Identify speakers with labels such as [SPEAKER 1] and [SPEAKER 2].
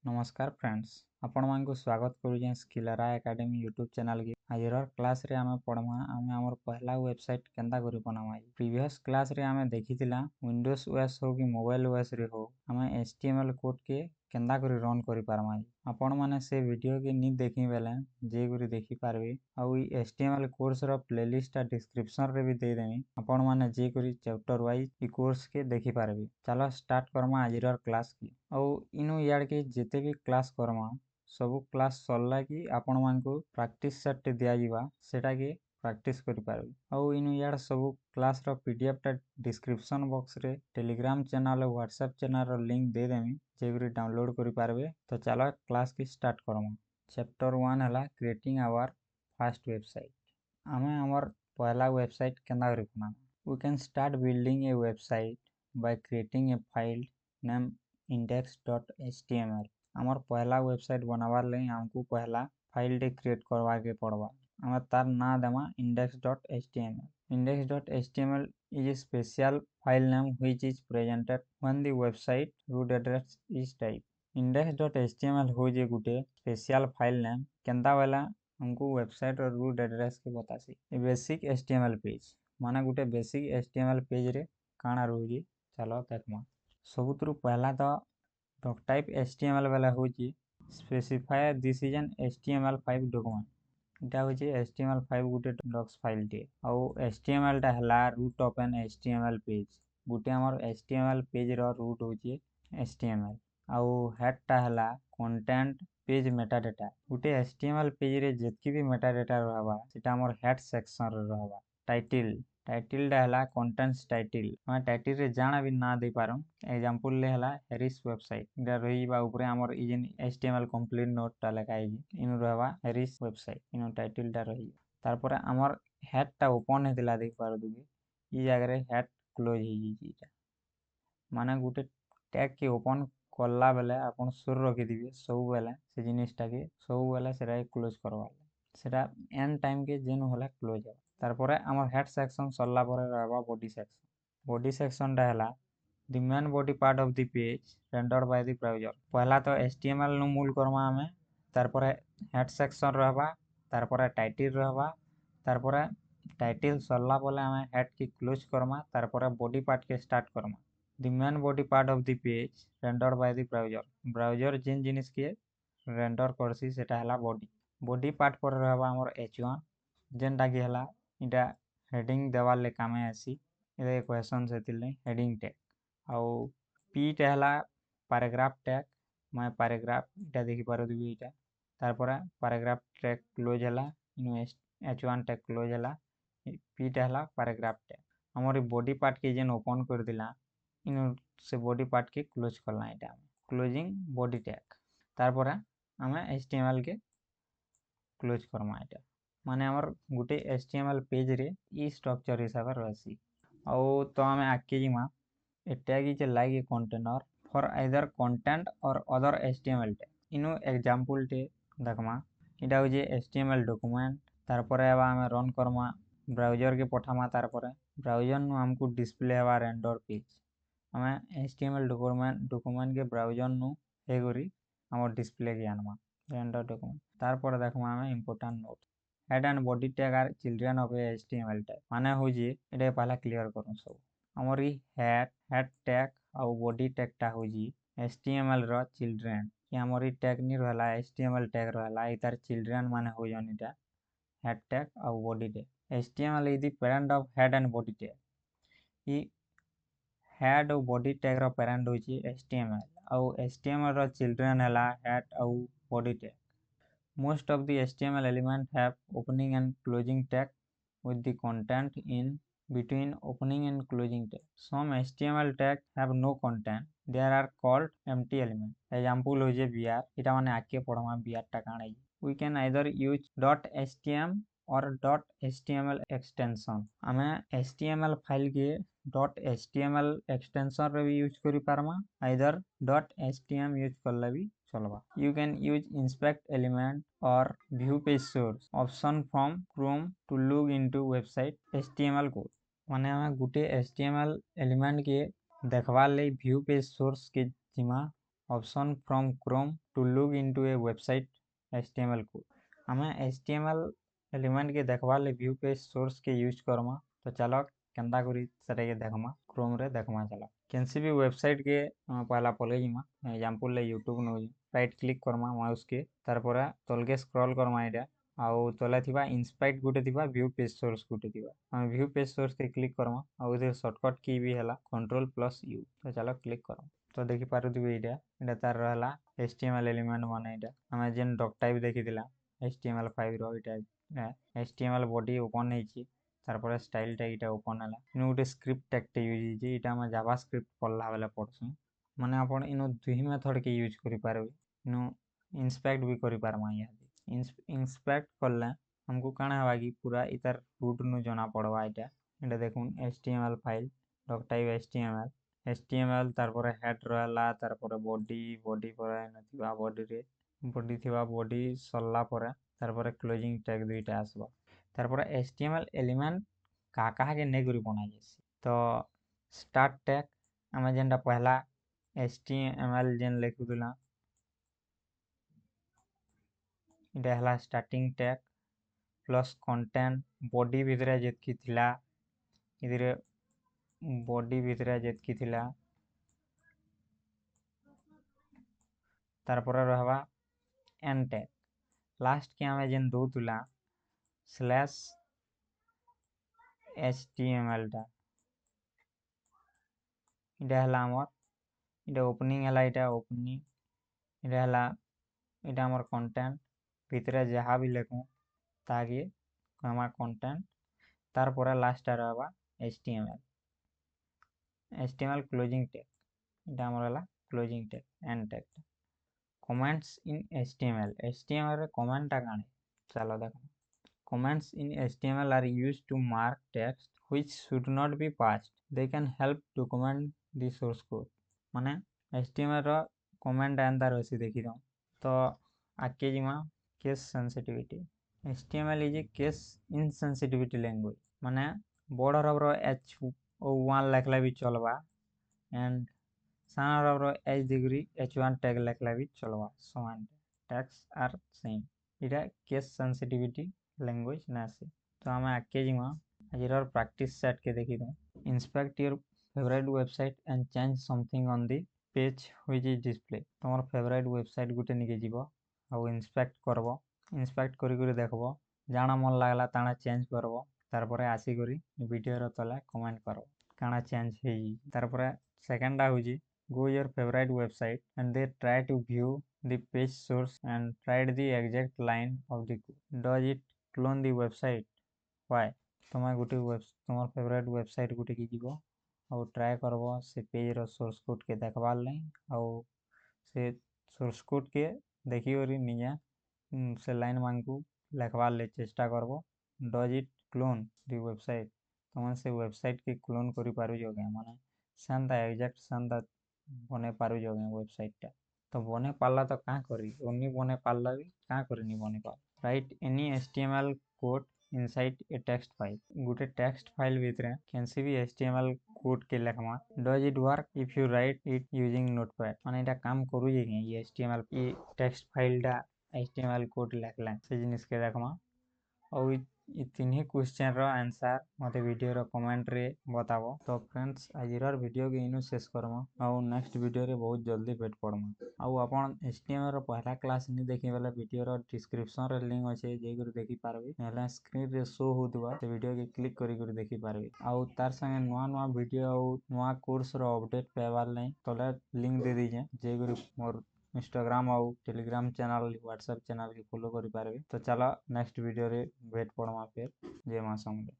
[SPEAKER 1] नमस्कार फ्रेंड्स आपण मानक स्वागत करूँ स्किलरा एकेडमी यूट्यूब चैनल की आज क्लास रे आमे पढ़मा आमे हमर पहला वेबसाइट केंदा करी बनामा प्रीवियस क्लास रे आमे देखितिला विंडोज ओएस हो कि मोबाइल ओएस रे हो आमे एचटीएमएल कोड के केंदा करी रन करी पारमा आपण माने से वीडियो के नी देखि बेले जे गुरी देखि पारबे आ एचटीएमएल कोर्स रो प्लेलिस्ट डिस्क्रिप्शन रे भी दे देमी आपण माने जे गुरी चैप्टर वाइज ई कोर्स के देखि पारबे। चलो स्टार्ट करमा आज क्लास की आ इनु यार के जेते भी क्लास करमा सबु क्लास सरला कि आपण मानकु प्रैक्टिस सेट दिया जिवा सेटा के प्रैक्टिस करि पारबे आ इनु यार सबु क्लास रो पीडीएफ टा डिस्क्रिप्शन बॉक्स रे टेलीग्राम चैनल और व्हाट्सएप चैनल रो लिंक दे देमी जेगुरी डाउनलोड करि पारबे। तो चलो क्लास की स्टार्ट करमा। चैप्टर 1 हला क्रिएटिंग आवर फर्स्ट वेबसाइट। आमे हमर पहला वेबसाइट केना करि बना we can start building a website by creating a file named index.html। हमर पहला वेबसाइट बनावार लई हमको पहला फाइल टे क्रिएट करवा के पड़वा हम तार ना देमा index.html। index.html is a special file name which is presented when the website root address is typed। index.html हो जे गुटे स्पेशल फाइल नेम केंदा वाला हमको वेबसाइट और रूट एड्रेस के बतासी। ए बेसिक एचटीएमएल पेज माने गुटे बेसिक एचटीएमएल पेज रे काना रहूजी चलो देखमा। सबुतरु पहला तो डॉक टाइप एचटीएमएल वाला होची specify this is an HTML5 document. इटा होची HTML5 गुटे डॉक्स फाइल टे आ HTML टा हला root of an HTML page गुटे हमर HTML पेज रो रूट होची HTML आ हेड टा हला कंटेंट पेज मेटा डाटा गुटे HTML पेज रे जेतकी भी मेटा डाटा रहबा सेटा हमर हेड सेक्शन रे रहबा। टाइटल टा हला कंटेंट्स टाइटल हम टाइटल रे जाना भी ना दे पारम एग्जांपल ले हला हैरिस वेबसाइट इटा रहीबा ऊपर हमर इजन HTML कंप्लीट नोट टा लगाई इनु रहबा हैरिस वेबसाइट इनु टाइटल टा रही तार पर हमर हेड टा ओपन हेतिला देख पार दुबे ई जगह रे हेड क्लोज ही जीटा माने गुटे टैग के ओपन करला बेले आपण शुरू रखि दिबे सब बेले से जिनिसटा के सब बेले सेरा क्लोज करवा सेटा एंड टाइम के जेनु होला क्लोज तार पर हमर हेड सेक्शन सरला पर रहबा बॉडी सेक्शन टा हला the main body part of the page rendered by the browser। पहला तो HTML नु मूल करमा हमें तार पर हेड सेक्शन रहबा तार पर टाइटल रहबा तार पर टाइटल सरला पले हमें हेड की क्लोज करमा तार पर बॉडी पार्ट के start Karma. the main body part of the page rendered by the browser जिन जिनिस के रेंडर करसी सेटा हला बॉडी पार्ट पर रहबा हमर H1 जेनटा की हला इटा हेडिंग देवार ले कामे आसी इले क्वेश्चन सेतिले हेडिंग टैग आ पी टा हला पैराग्राफ टैग मैं पैराग्राफ इटा देखि पारो दिबी इटा तार पर पैराग्राफ टैग क्लोज हला इनु H1 टैग क्लोज हला पी टा हला पैराग्राफ टैग हमर बॉडी पार्ट के जेन ओपन कर दिला इनु से बॉडी पार्ट के क्लोज करला इटा क्लोजिंग बॉडी टैग तार पर हमें HTML के क्लोज करमा इटा माने हमर गुटे HTML पेज रे ई स्ट्रक्चर हिसाब रहसी आ तो हमें आके जिमा a tag is like a container for either content और अदर HTML टैग इनु एग्जांपल टे देखमा इटा हो जे HTML डॉक्यूमेंट तार पर एबा हमें रन करमा ब्राउज़र के पठामा तार पर ब्राउज़र नु हमको डिस्प्ले हवा रेंडर पेज हमें HTML डॉक्यूमेंट के ब्राउज़र नु हेगोरी हमर डिस्प्ले के आनमा रेंडर डॉक्यूमेंट तार पर देखमा हमें important note head and body tag are children of a HTML tag माने हो जे एटा पहला क्लियर करू सब हमर ई हेड टैग आ बॉडी टैग टा हो जी HTML रो चिल्ड्रन कि हमर ई टैग नि रहला HTML टैग रहला इतार चिल्ड्रन माने हो जन इटा हेड टैग आ body tag HTML is the parent of head and body tag ई हेड और बॉडी टैग रो पेरेंट हो जी HTML आ HTML रो चिल्ड्रन हला हेड आ body tag. Most of the HTML elements have opening and closing tag with the content in between opening and closing tag। Some HTML tags have no content, they are called empty element। Example हो जे br इटा माने आके पढ़मा br टा Kane we can either use .htm or .html extension हमें HTML file के .html extension रे भी use करि पारमा either .htm यूज करला भी चलबा। You can use inspect element or view page source option from Chrome to log into website HTML code माने हमें गुटे HTML एलिमेंट के देखवा ले व्यू पेज सोर्स के जिमा option from Chrome to look into a website HTML code हमें HTML element के देखवा ले व्यू पेज सोर्स के यूज करमा तो चलो केंदा करी सेटा के देखमा क्रोम रे देखमा चलो केनसी भी वेबसाइट के पहला पले जिमा एग्जांपल ले यूट्यूब नो राइट क्लिक करमा माउस के तार पर तलके स्क्रॉल करमा एटा आउ तले थिबा इंस्पाइट गुटे थिबा व्यू पेज सोर्स गुटे थिबा हम व्यू पेज सोर्स के क्लिक करमा आउ इधर शॉर्टकट की भी हला कंट्रोल प्लस यू तो चलो क्लिक करमा तो देखि पारुथिबे एटा तार रहला एचटीएमएल एलिमेंट माने एटा हमें जेन डॉक टाइप देखिथिला HTML5 रो एटा HTML बॉडी ओपन हेची तार पर स्टाइल टैग एटा ओपन हला इनु गुटे स्क्रिप्ट टैग टे यूज हेची एटा हम जावास्क्रिप्ट पढ़ला बेला पढ़सु माने आपण इनु दुही मेथड के यूज करि पारबे इनु इंस्पेक्ट भी करि पारमा या इंस्पेक्ट करले हमको काना हवा कि पूरा इतर रूट नु जना पड़वा एटा देखुन HTML file doc type HTML तार पर हेड रहला तार पर बॉडी पर नथिबा बॉडी थिबा बॉडी सरला पर तार पर क्लोजिंग टैग दुईटा आसबा तार पर HTML एलिमेंट का के नै करी बना जेसी तो स्टार्ट टैग हमें जेनटा पहला HTML जेन लिखुदिला इटा हला starting tag plus content body भितरे जेतकी थिला इधरे बॉडी भितरे जेतकी थिला तार पर रहबा एंड टैग लास्ट के हमें जेन दोतुला स्लैश HTML टा इटा हला हमर इटा ओपनिंग हला इटा ओपनिंग इटा हला इटा हमर कंटेंट भितरे जहा भी लेखु ताकि हमर कंटेंट तार पर लास्ट रहबा HTML क्लोजिंग टैग इटा हमर हला closing tag and tag comments in HTML रे कमेंट टा काने चलो देखो comments in HTML are used to mark text which should not be passed they can help document the source code माने HTML रो कमेंट आंदा रसी देखि दो तो आके जिमा case sensitivity HTML is a case insensitivity language माने बॉर्डर रो H1 लिखला भी चलबा एंड साना रो H डिग्री H1 टैग लिखला भी चलबा समान टैग्स आर सेम इटा केस सेंसिटिविटी लैंग्वेज ना से तो हमें आके जिमा आजिर प्रैक्टिस सेट के देखि दो inspect your favourite website and change something on the page which is display तमर फेवरेट वेबसाइट गुटे निके जीवो आ इंस्पेक्ट करबो इंस्पेक्ट करी करी देखबो जाना मन लागला ताना चेंज करबो तार पर आसी करी वीडियो रो तले कमेंट करबो काना चेंज हेई तार पर सेकंड आ होजी go your favorite website and they try to view the page source and write the exact line of the code. Does it clone the website? Why? तुम्हें गुटे तुम्हार फेवरेट वेबसाइट गुटे की जीवो और ट्राई करबो से पेज रो source code के देखबार ले और से सोर्स कोड के देखि ओरी निया से लाइन मांगू लिखबार ले चेष्टा करबो does it clone the website तुम से वेबसाइट के क्लोन करि पारु जोगे माने सेंदा एग्जैक्ट सेंदा बने पारु जोगे वेबसाइट टा तो बने पाला तो का करी ओनी बने पाला भी का करी नी बने पाल write any HTML code inside a text file गुटे टेक्स्ट फाइल भितरे कैंसी भी HTML कोड के लिखमा does it work if you write it using Notepad माने एटा काम करू जे ये HTML ई टेक्स्ट फाइल टा HTML कोड लिखला से जिनिस के देखमा और ई तीन क्वेश्चन रो आंसर मते वीडियो रो कमेंट रे बताबो तो फ्रेंड्स आजिर वीडियो के इनु शेष करम और नेक्स्ट वीडियो रे बहुत जल्दी भेट पड़मा और आपण HTML रो पहला क्लास नि देखि वाला वीडियो रो डिस्क्रिप्शन रे लिंक अछि जे गुरु देखि पारबे नला स्क्रीन रे शो होतबा ते वीडियो के क्लिक करी करी देखि पारबे और तार संगे नवा नवा वीडियो और नवा कोर्स रो अपडेट पेवार नै तले लिंक दे दीजे जे गुरु मोर इंस्टाग्राम और टेलीग्राम चैनल व्हाट्सएप चैनल के फॉलो करि पारबे तो चलो नेक्स्ट वीडियो रे भेट पड़मा फिर जय मां समले।